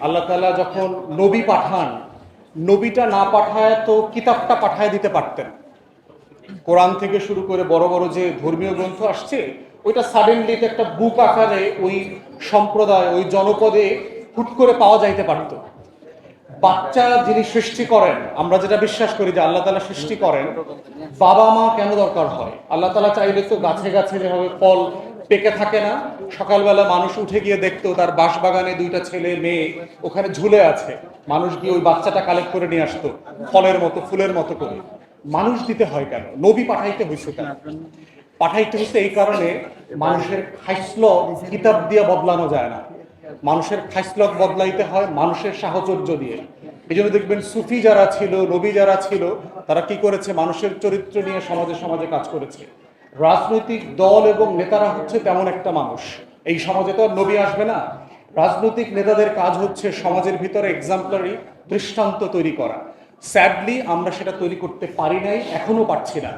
আল্লাহ তাআলা যখন নবী পাঠান, নবীটা না পাঠায় তো কিতাবটা পাঠায় দিতে পারতেন। কোরআন থেকে শুরু করে বড় বড় যে ধর্মীয় গ্রন্থ আসছে, ওইটা সাডেনলি একটা বুক আকারে ওই সম্প্রদায় ওই জনপদে হুট করে পাওয়া যাইতে পারত। বাচ্চা যিনি সৃষ্টি করেন, আমরা যেটা বিশ্বাস করি যে আল্লাহ তাআলা সৃষ্টি করেন, বাবা মা কেন দরকার হয়? আল্লাহ তাআলা চাইলে তো গাছে গাছে যেভাবে ফল পেকে থাকে না, সকালবেলা মানুষ উঠে গিয়ে দেখতো তার বাঁশবাগানে দুইটা ছেলে মেয়ে ওখানে ঝুলে আছে, মানুষ গিয়ে ওই বাচ্চাটা কালেক্ট করে নিয়ে আসতো ফলের মতো ফুলের মতো করে। মানুষ দিতে হয় কেন? নবী পাঠাইতে হয়েছে কেন? পাঠাইতে হচ্ছে এই কারণে, মানুষের খাইসল কিতাব দিয়ে বদলানো যায় না, মানুষের খাইসলত বদলাইতে হয় মানুষের সাহচর্য দিয়ে। এই জন্য দেখবেন সুফি যারা ছিল, নবী যারা ছিল, তারা কি করেছে? মানুষের চরিত্র নিয়ে সমাজে সমাজে কাজ করেছে। রাজনৈতিক দল এবং নেতারা হচ্ছে তেমন একটা মানুষ। এই সমাজে তো আর নবী আসবে না। রাজনৈতিক নেতাদের কাজ হচ্ছে সমাজের ভিতরে এক্সাম্পলারি দৃষ্টান্ত তৈরি করা। স্যাডলি আমরা সেটা তৈরি করতে পারি নাই, এখনো পারছি না।